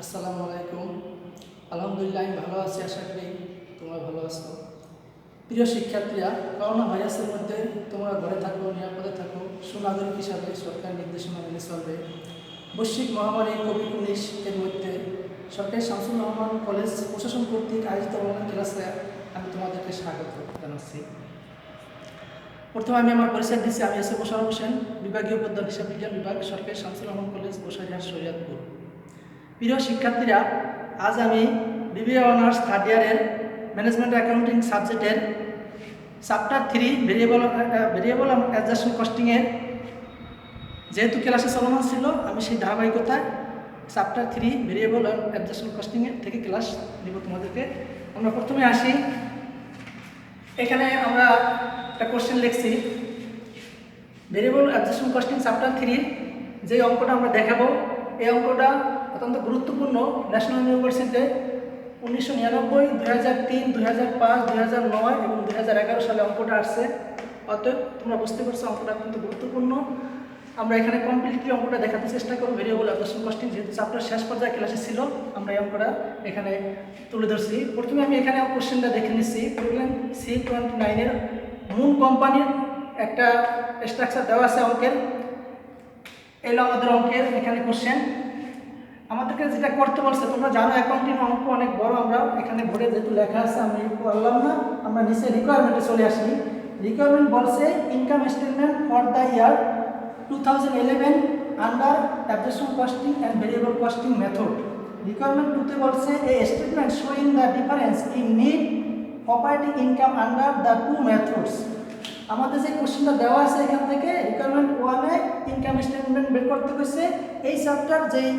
আসসালামু আলাইকুম। আলহামদুলিল্লাহ আমি ভালো আছি, আশা করি তোমরা ভালো আছো। প্রিয় শিক্ষার্থীরা, করোনা ভাইরাসের মধ্যে তোমরা ঘরে থাকো, নিরাপদে থাকো, সুনাগরিক হিসাবে সরকার নির্দেশনা মেনে চলবে। বৈশ্বিক মহামারী কোভিড-19 এর মধ্যে সরকারি শামসুর রহমান কলেজ প্রশাসন কর্তৃক আয়োজিত অনলাইন ক্লাসে আমি তোমাদেরকে স্বাগত জানাচ্ছি। প্রথমে আমি আমার পরিচয় দিচ্ছি। আমি এস এ মোশাররফ হোসেন, বিভাগীয় প্রধান হিসাব বিজ্ঞান বিভাগ, সরকারি শামসুর রহমান কলেজ, গোসাইরহাট, শরীয়তপুর। প্রিয় শিক্ষার্থীরা, আজ আমি বিবিএ অনার্স থার্ড ইয়ারের ম্যানেজমেন্ট অ্যাকাউন্টিং সাবজেক্টের চ্যাপ্টার 3 ভেরিয়েবল অ্যাডজাস্টমেন্ট কস্টিংয়ের যেহেতু ক্লাসে চলমান ছিল, আমি সেই ধারাবাহিকতায় চ্যাপ্টার 3 ভেরিয়েবল অ্যাডজাস্টমেন্ট কস্টিংয়ের থেকে ক্লাস দিব তোমাদেরকে। আমরা প্রথমে আসি। এখানে আমরা একটা কোশ্চেন লিখছি। ভেরিয়েবল অ্যাডজাস্টমেন্ট কস্টিং চ্যাপ্টার 3 যে অঙ্কটা আমরা দেখাবো, এই অঙ্কটা অত্যন্ত গুরুত্বপূর্ণ। ন্যাশনাল ইউনিভার্সিটিতে 1999, 2003, 2005, 2009 এবং 2011 সালে অঙ্কটা আসছে। অতএব তোমরা বুঝতে পারছো অঙ্কটা অত্যন্ত গুরুত্বপূর্ণ। আমরা এখানে কমপ্লিটলি অঙ্কটা দেখাতে চেষ্টা করব। ভেরিয়েবল অ্যাডজাস্টমেন্ট কস্টিং যেহেতু চ্যাপ্টার শেষ পর্যায়ে ক্লাসে ছিল, আমরা এই অঙ্কটা এখানে তুলে ধরছি। প্রথমে আমি এখানে কোশ্চেনটা দেখে নিচ্ছি। প্রবলেম C29 এর মুন কোম্পানির একটা স্ট্রাকচার দেওয়া আছে অঙ্কের। এলো আমাদের অঙ্কের এখানে কোশ্চেন। আমাদেরকে যেটা করতে বলছে, তোমরা জানো অ্যাকাউন্টিং অঙ্ক অনেক বড়। আমরা এখানে বোর্ডে যেহেতু লেখা আছে আমি বললাম না, আমরা নিচে রিকোয়ারমেন্টে চলে আসি। রিকোয়ারমেন্ট বলছে income statement for the year 2011 under adjustment costing and variable costing method. Requirement 2তে বলছে a statement showing the difference in net operating income under the two methods. আমাদের যে কোশ্চেনটা দেওয়া আছে এখান থেকে রিকোয়ারমেন্ট 1-এ ইনকাম স্টেটমেন্ট বের করতে হয়েছে এই চ্যাপ্টার যেই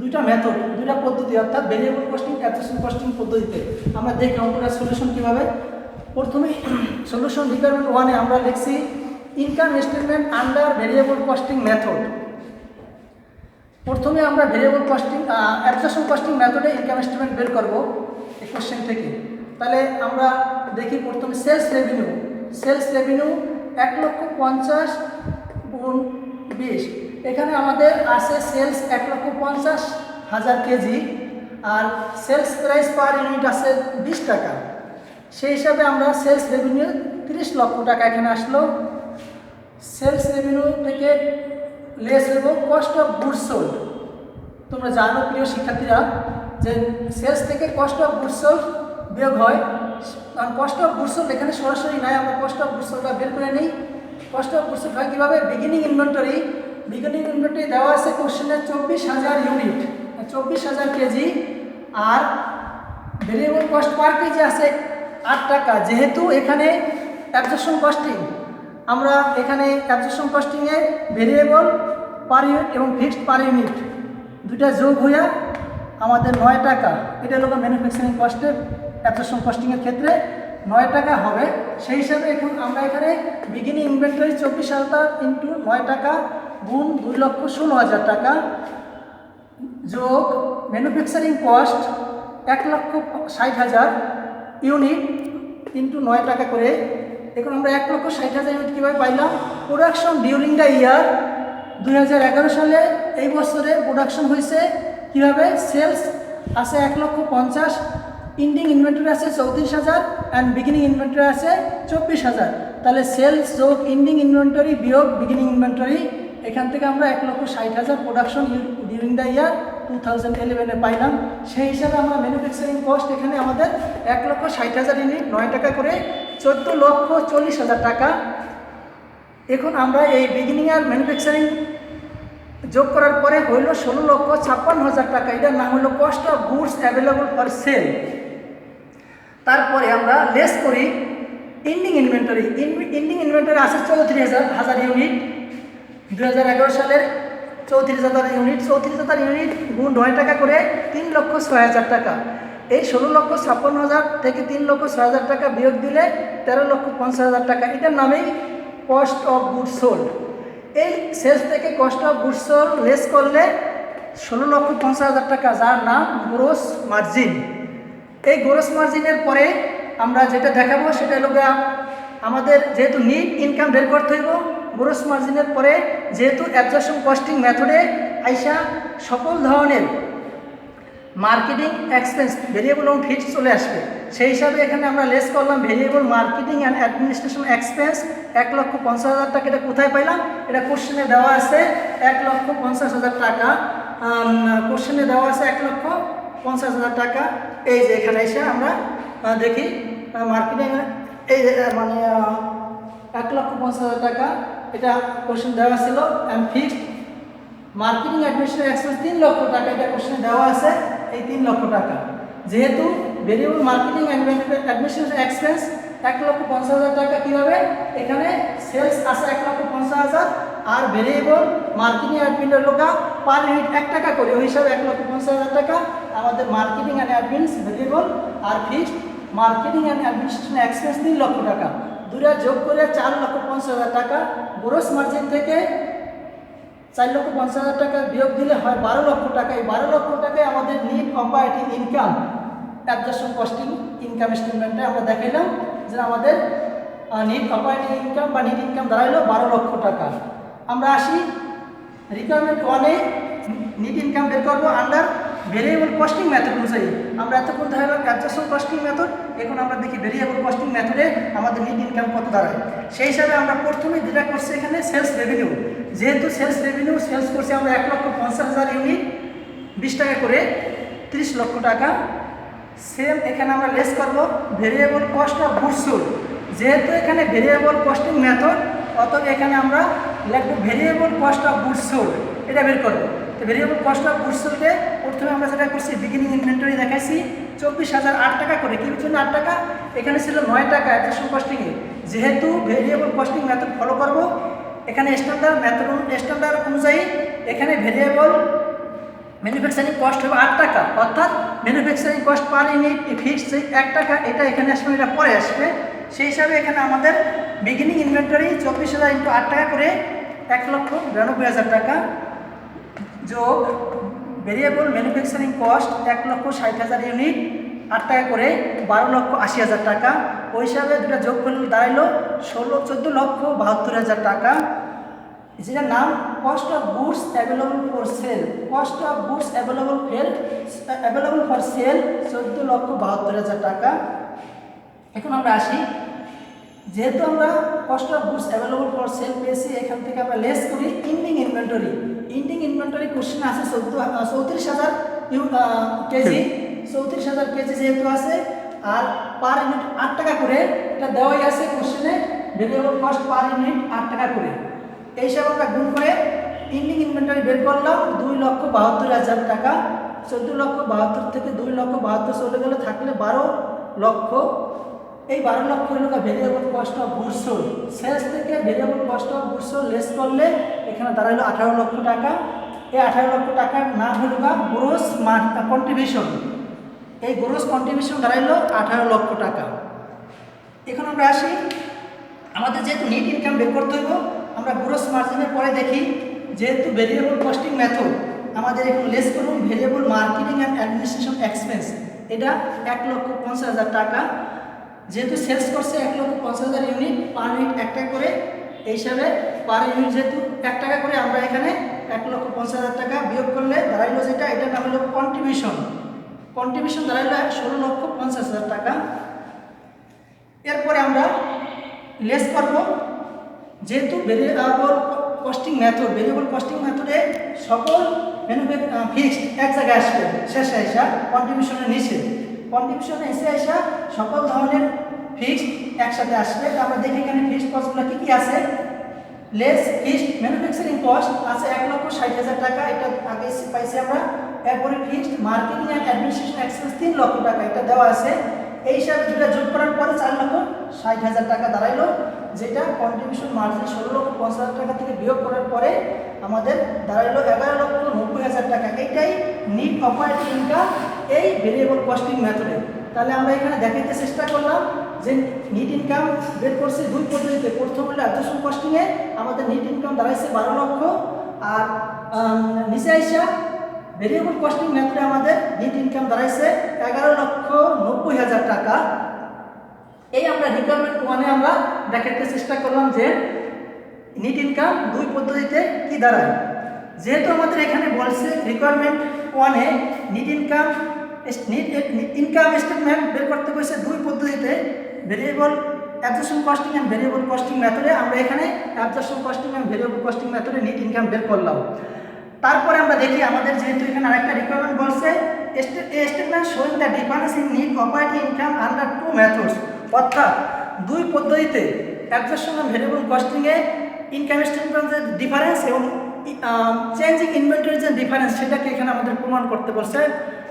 দুইটা মেথড, দুইটা পদ্ধতি, অর্থাৎ ভেরিয়েবল কস্টিং, অ্যাডজাস্টমেন্ট কস্টিং পদ্ধতিতে। আমরা দেখি অঙ্কটার সলিউশন কীভাবে। প্রথমে সলিউশন রিকোয়ারমেন্ট 1-এ আমরা লিখছি income statement under variable costing method. প্রথমে আমরা ভেরিয়েবল কস্টিং অ্যাডজাস্টমেন্ট কস্টিং মেথডে ইনকাম স্টেটমেন্ট বের করব এই কোশ্চেন থেকে। তাহলে আমরা দেখি প্রথমে সেলস রেভিনিউ। সেলস রেভিনিউ 1,50,000 গুণ 20। এখানে আমাদের আছে সেলস 1,50,000 কেজি আর সেলস প্রাইস পার ইউনিট আছে 20 টাকা। সেই হিসাবে আমরা সেলস রেভিনিউ 30 লক্ষ টাকা এখানে আসলো। সেলস রেভিনিউ থেকে লেস হইব কস্ট অফ গুডস সোল্ড। তোমরা জানো প্রিয় শিক্ষার্থীরা যে সেলস থেকে কস্ট অফ গুডস সোল্ড বিয়োগ হয়। কারণ কস্ট অফ গুডস সোল্ড এখানে সরাসরি নাই, আমরা কস্ট অফ গুডস সোল্ডটা বের করে নিই। কস্ট অফ গুডস সোল্ড হয় কীভাবে? বিগিনিং ইনভেন্টরি দেওয়া আছে কোশ্চেনে 24,000 ইউনিট, 24,000 কেজি। আর ভেরিয়েবল কস্ট পার কেজি আছে 8 টাকা। যেহেতু এখানে অ্যাবজর্পশন কস্টিং, আমরা এখানে অ্যাবজর্পশন কস্টিংয়ে ভেরিয়েবল পার ইউনিট এবং ফিক্সড পার ইউনিট দুইটা যোগ হইয়া আমাদের 9 টাকা। এটা হলো ম্যানুফ্যাকচারিং কস্টের অ্যাবজর্পশন কস্টিংয়ের ক্ষেত্রে 9 টাকা হবে। সেই হিসাবে এখন আমরা এখানে বিগিনিং ইনভেন্টরি 24,000 ইন্টু 9 টাকা গুণ 2,16,000 টাকা যোগ ম্যানুফ্যাকচারিং কস্ট 1,60,000 ইউনিট ইন্টু 9 টাকা করে। এখন আমরা 1,60,000 ইউনিট কীভাবে পাইলাম? প্রোডাকশন ডিউরিং দ্য ইয়ার 2011 সালে এই বছরে প্রোডাকশন হয়েছে কীভাবে? সেলস আছে 1,50,000, ইন্ডিং ইনভেন্টরি আছে 34,000 অ্যান্ড বিগিনিং ইনভেন্টরি আছে 24,000। তাহলে সেলস যোগ ইন্ডিং ইনভেন্টরি বিয়োগ বিগিনিং ইনভেন্টরি, এখান থেকে আমরা 1,60,000 প্রোডাকশন ডিউরিং দ্য ইয়ার 2011-এ পাইলাম। সেই হিসাবে আমরা ম্যানুফ্যাকচারিং কস্ট এখানে আমাদের 1,60,000 ইউনিট 9 টাকা করে 14,40,000 টাকা। এখন আমরা এই বিগিনিং আর ম্যানুফ্যাকচারিং যোগ করার পরে হইল 16,56,000 টাকা। এটার নাম হলো cost of goods available for sale. তারপরে আমরা লেস করি ইন্ডিং ইনভেন্টরি। ইন্ডিং ইনভেন্টরি আছে 34,000 ইউনিট। 2011 সালের 34,000 ইউনিট, 34,000 ইউনিট গুণ 9 টাকা করে 3,06,000 টাকা। এই 16,56,000 থেকে 3,06,000 টাকা বিয়োগ দিলে 13,50,000 টাকা। এটার নামেই কস্ট অফ গুডস সোল্ড। এই সেলস থেকে cost of goods sold less করলে 16,50,000 টাকা, যার নাম গ্রোস মার্জিন। এই গ্রোস মার্জিনের পরে আমরা যেটা দেখাবো সেটা হলো আমাদের যেহেতু নিট ইনকাম বের করতে হইব, গ্রোস মার্জিনের পরে যেহেতু অ্যাবজর্পশন কস্টিং মেথডে আইসা সকল ধরনের মার্কেটিং এক্সপেন্স ভেরিয়েবল এবং ফিক্সড চলে আসবে। সেই হিসাবে এখানে আমরা লেস করলাম variable marketing and administration expense 1,50,000 টাকা। এটা কোথায় পাইলাম? এটা কোশ্চেনে দেওয়া আছে 1,50,000 টাকা। কোশ্চেনে দেওয়া আছে 1,50,000 টাকা। এই যে এখানে এসে আমরা দেখি মার্কেটিং এই মানে 1,50,000 টাকা এটা কোশ্চেন দেওয়া ছিল। And fixed marketing administration expense 3 lakh টাকা, এটা কোশ্চেনে দেওয়া আছে এই 3 লক্ষ টাকা। যেহেতু ভেরিয়েবল মার্কেটিং অ্যাডমিনিস্ট্রেশন এক্সপেন্স 1,50,000 টাকা, কীভাবে এখানে সেলস আছে 1,50,000 আর ভেরিয়েবল মার্কেটিং অ্যাডমিনের লোকা পার ইউনিট 1 টাকা করে, ওই হিসাবে 1,50,000 টাকা আমাদের মার্কেটিং অ্যান্ড অ্যাডমিনস ভেরিয়েবল। আর fixed marketing and administration expense 3 lakh টাকা, দুটা যোগ করে 4,50,000 টাকা। গ্রোস মার্জিন থেকে 4,50,000 টাকা বিয়োগ দিলে হয় 12 লক্ষ টাকা। এই 12 লক্ষ টাকায় আমাদের net operating income absorption costing income স্টেটমেন্টে আমরা দেখাইলাম যে আমাদের নিট অপারেটিং ইনকাম বা নিট ইনকাম দাঁড়াইলো 12 লক্ষ টাকা। আমরা আসি রিকোয়ারমেন্ট 1-এ নিট ইনকাম বের করবো আন্ডার ভেরিয়েবল কস্টিং মেথড অনুযায়ী। আমরা এতক্ষণ দেখালাম অ্যাবজর্পশন কস্টিং মেথড, এখন আমরা দেখি ভেরিয়েবল কস্টিং মেথডে আমাদের নিট ইনকাম কত দাঁড়ায়। সেই হিসাবে আমরা প্রথমে যেটা করছি এখানে সেলস রেভিনিউ। যেহেতু সেলস রেভিনিউ সেলস করছি আমরা 1,50,000 ইউনিট 20 টাকা করে 30 লক্ষ টাকা। সেম এখানে আমরা লেস করব variable cost of goods sold. যেহেতু এখানে ভেরিয়েবল কস্টিং মেথড, অতএব এখানে আমরা লিখব variable cost of goods sold, এটা বের করব। তো ভেরিয়েবল কস্ট অফ গুডস সোল্ডে প্রথমে আমরা যেটা করছি বিগিনিং ইনভেন্টরি দেখাইছি 24,008 টাকা করে। কি জন্য 8 টাকা? এখানে ছিল 9 টাকা অ্যাডমিনিস্ট্রেশন কস্টিংয়ে। যেহেতু ভেরিয়েবল কস্টিং মেথড ফলো করব, এখানে স্ট্যান্ডার্ড মেথড স্ট্যান্ডার্ড অনুযায়ী এখানে ভেরিয়েবল ম্যানুফ্যাকচারিং কস্ট হবে 8 টাকা, অর্থাৎ manufacturing cost per unit fixed 1 টাকা, এটা এখানে আসবে, এটা পরে আসবে। সেই হিসাবে এখানে আমাদের বিগিনিং ইনভেন্টরি 24,000 × 8 টাকা করে 1,92,000 টাকা যোগ ভেরিয়েবল ম্যানুফ্যাকচারিং কস্ট 1,60,000 ইউনিট 8 টাকা করে 12,80,000 টাকা। ওই হিসাবে দুটা যোগ করলে দাঁড়াইলো 14,72,000 টাকা, যেটার নাম cost of goods available for sale. Cost of goods available for sale 14,72,000 টাকা। এখন আমরা আসি, যেহেতু আমরা cost of goods available for sale পেয়েছি, এখান থেকে আমরা লেস করি ending inventory. Ending inventory question আছে 34,000 কেজি, 34,000 কেজি যেহেতু আছে, আর পার ইউনিট 8 টাকা করে, এটা দেওয়াই আছে কোশ্চেনে ভেরিয়েবল কস্ট পার ইউনিট 8 টাকা করে। এই হিসাবে আমরা গুণ করে ইন্ডিং ইনভেন্টরি বের করলাম 2,72,000 টাকা। 14,72,000 থেকে 2,72,000 চলে গেলে থাকলে 12 লক্ষ। এই 12 লক্ষ হলো variable cost of goods sold. Sales থেকে variable cost of goods sold less করলে এখানে দাঁড়াইলো 18 লক্ষ টাকা। এই 18 লক্ষ টাকার নাম হলো গ্রোস কন্ট্রিবিউশন। এই গ্রোস কন্ট্রিবিউশন দাঁড়াইলো 18 লক্ষ টাকা। এখন আমরা আসি, আমাদের যেহেতু নিট ইনকাম বের করতে হইব, আমরা গ্রোস মার্জিনের পরে দেখি, যেহেতু ভেরিয়েবল কস্টিং মেথড আমাদের এখন লেস করুন variable marketing and administration expense, এটা 1,50,000 টাকা। যেহেতু সেলস করছে 1,50,000 ইউনিট, পার ইউনিট 1 টাকা করে, এই হিসাবে পার ইউনিট যেহেতু 1 টাকা করে, আমরা এখানে 1,50,000 টাকা বিয়োগ করলে দাঁড়াইলো যেটা, এটার নাম হলো কন্ট্রিবিউশন। কন্ট্রিবিউশন দাঁড়াইলো 16,50,000 টাকা। এরপরে আমরা লেস করব, যেহেতু ভেরিয়েবল কস্টিং মেথডে সকল ফিক্সড এক জায়গায় আসবে, শেষে আসা কন্ট্রিবিউশনের নিচে, কন্ট্রিবিউশনে আসা সকল ধরনের ফিক্সড একসাথে আসবে। আমরা দেখি এখানে ফিক্সড কস্টগুলো কী আছে। লেস ফিক্সড ম্যানুফ্যাকচারিং কস্ট আছে 1,60,000 টাকা, এটা আগে পাইছি আমরা। এরপরে fixed marketing and administration expense 3 lakh টাকা, এটা দেওয়া আছে। এই হিসাবে দুটা যোগ করার পরে 4,60,000 টাকা দাঁড়াইলো, যেটা কন্ট্রিবিউশন মার্জিন 16,50,000 টাকা থেকে বিয়োগ করার পরে আমাদের দাঁড়াইলো 11,90,000 টাকা। এটাই নিট অপারেটিং ইনকাম এই ভেরিয়েবল কস্টিং মেথডে। তাহলে আমরা এখানে দেখাইতে চেষ্টা করলাম যে নিট ইনকাম বের করছে 2 পদ্ধতিতে। প্রথম হলো অ্যাবজর্পশন কস্টিংয়ে আমাদের নিট ইনকাম দাঁড়াইছে 12 লক্ষ, আর নিচে আইসা ভেরিয়েবল কস্টিং মেথডে আমাদের নিট ইনকাম দাঁড়াইছে 11,90,000 টাকা। এই আমরা রিকোয়ারমেন্ট 1-এ আমরা দেখাতে চেষ্টা করলাম যে নিট ইনকাম 2 পদ্ধতিতে কি দাঁড়ায়। যেহেতু আমাদের এখানে বলছে রিকোয়ারমেন্ট 1-এ নিট ইনকাম স্টেটমেন্ট বের করতে কইছে দুই পদ্ধতিতে, variable absorption costing and variable costing মেথডে। আমরা এখানে absorption costing and variable costing মেথডে নিট ইনকাম বের করলাম। তারপরে আমরা দেখি আমাদের যেহেতু এখানে আরেকটা রিকোয়ারমেন্ট বলছে, statement showing the difference in net operating income under two methods, অর্থাৎ দুই পদ্ধতিতে অ্যাবজর্পশন এন্ড ভেরিয়েবল কস্টিং এ ইনকাম স্টেটমেন্টের ডিফারেন্স এবং চেঞ্জিং ইনভেন্টরির যে ডিফারেন্স সেটাকে এখানে আমাদের প্রমাণ করতে বলছে।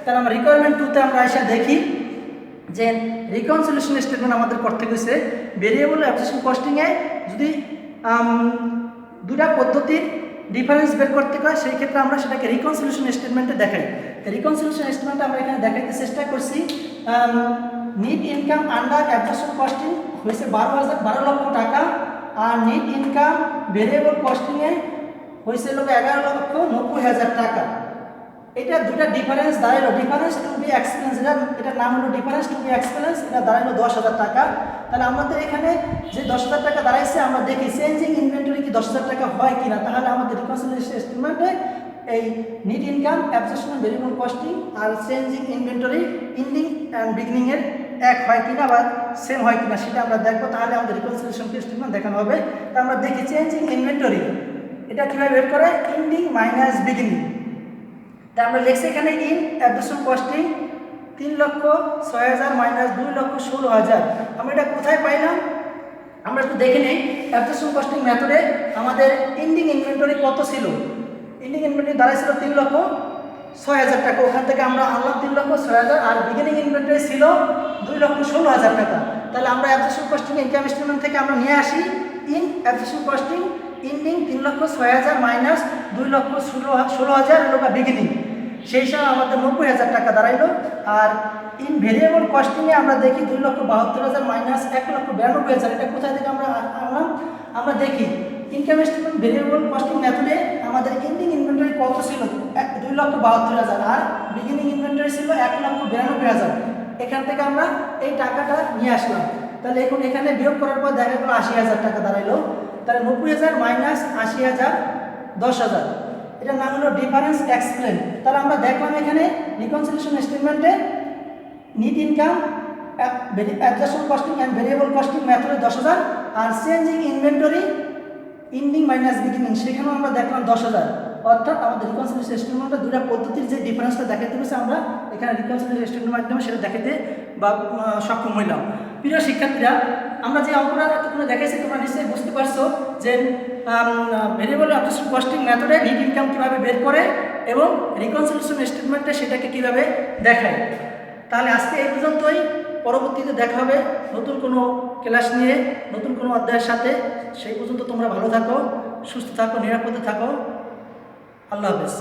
তাহলে আমরা রিকোয়ারমেন্ট 2-তে আমরা এসে দেখি যে রিকনসিলিয়েশন স্টেটমেন্ট আমাদের করতে গেছে ভেরিয়েবল অ্যাবজর্পশন কস্টিংয়ে যদি দুটা পদ্ধতির ডিফারেন্স বের করতে হয়, সেই ক্ষেত্রে আমরা সেটাকে রিকনসিলিয়েশন স্টেটমেন্টে দেখাই। রিকনসিলিয়েশন স্টেটমেন্টে আমরা এখানে দেখাইতে চেষ্টা করছি net income under absorption costing হয়েছে 12 লক্ষ টাকা, আর নিট ইনকাম ভেরিয়েবল কস্টিংয়ে হয়েছে 11,90,000 টাকা। এটা দুটা ডিফারেন্স দাঁড়াইলো ডিফারেন্স টু বি এক্সপেন্স, এটার নাম হলো ডিফারেন্স টু বি এক্সপেন্স, এটা দাঁড়াইলো 10,000 টাকা। তাহলে আমাদের এখানে যে 10,000 টাকা দাঁড়াইছে আমরা দেখি চেঞ্জিং ইনভেন্টরি কি 10,000 টাকা হয় কিনা। তাহলে আমাদের রিকনসিলিয়েশন স্টেটমেন্টে এই net income absorption variable costing আর changing inventory ending and beginning এর এক হয় কিনা বা সেম হয় কিনা সেটা আমরা দেখবো। তাহলে আমাদের রিকনসিলিয়েশন স্টেটমেন্ট দেখানো হবে। তা আমরা দেখি চেঞ্জিং ইনভেন্টরি এটা কীভাবে বের করে, ইন্ডিং মাইনাস বিগিনিং। তা আমরা লিখছি এখানে ইন অ্যাবজর্পশন কস্টিং 3,06,000 মাইনাস 2,16,000। আমরা এটা কোথায় পাইলাম আমরা একটু দেখে নিই। অ্যাবজর্পশন কস্টিং মেথডে আমাদের ইন্ডিং ইনভেন্টরি কত ছিল, ইন্ডিং ইনভেন্টরি দাঁড়াইছিল 3,06,000 টাকা, ওখান থেকে আমরা আনলাম 3,06,000, আর বিগিনিং ইনভেন্টরি ছিল 2,16,000 টাকা। তাহলে আমরা অ্যাবজর্পশন কস্টিং ইনকাম স্টেটমেন্ট থেকে আমরা নিয়ে আসি in absorption costing ending 3,06,000 minus 2,16,000 হলো বিগিনিং, সেই হিসাবে আমাদের 90,000 টাকা দাঁড়াইলো। আর ইন ভেরিয়েবল কস্টিংয়ে আমরা দেখি 2,72,000 মাইনাস 1,92,000, এটা কোথায় থেকে আমরা আনলাম। আমরা দেখি ইনকাম স্টেটমেন্ট ভেরিয়েবল কস্টিং মেথডে আমাদের ইন্ডিং ইনভেন্টরি কত ছিল 2,72,000, আর বিগিনিং ইনভেন্টরি ছিল 1,92,000। এখান থেকে আমরা এই টাকাটা নিয়ে আসলাম। তাহলে এখন এখানে বিয়োগ করার পর দেখা গেলো 80,000 টাকা দাঁড়াইলো। তাহলে 90,000 মাইনাস 80,000 10,000, এটার নাম হলো ডিফারেন্স এক্সপ্লেন। তাহলে আমরা দেখলাম এখানে রিকনসিলিয়েশন স্টেটমেন্টে net income absorption costing and variable costing মেথডে 10,000, আর changing inventory ending minus beginning সেখানেও আমরা দেখলাম 10,000। অর্থাৎ আমাদের রিকনসিলিয়েশন স্টেটমেন্টে দুটা পদ্ধতির যে ডিফারেন্সটা দেখাতে হয়েছে আমরা এখানে রিকনসিলিয়েশন স্টেটমেন্টের মাধ্যমে সেটা দেখাতে বা সক্ষম হইলাম। প্রিয় শিক্ষার্থীরা, আমরা যে অঙ্কটা তোমরা দেখাইছি তোমরা নিশ্চয়ই বুঝতে পারছো যে ভেরিয়েবল অ্যাবজর্পশন কস্টিং মেথডে নিট ইনকাম কীভাবে বের করে এবং রিকনসিলিয়েশন স্টেটমেন্টে সেটাকে কীভাবে দেখায়। তাহলে আজকে এই পর্যন্তই, পরবর্তীতে দেখা হবে নতুন কোনো ক্লাস নিয়ে নতুন কোনো অধ্যায়ের সাথে। সেই পর্যন্ত তোমরা ভালো থাকো, সুস্থ থাকো, নিরাপদে থাকো। আল্লাহ হাফেজ।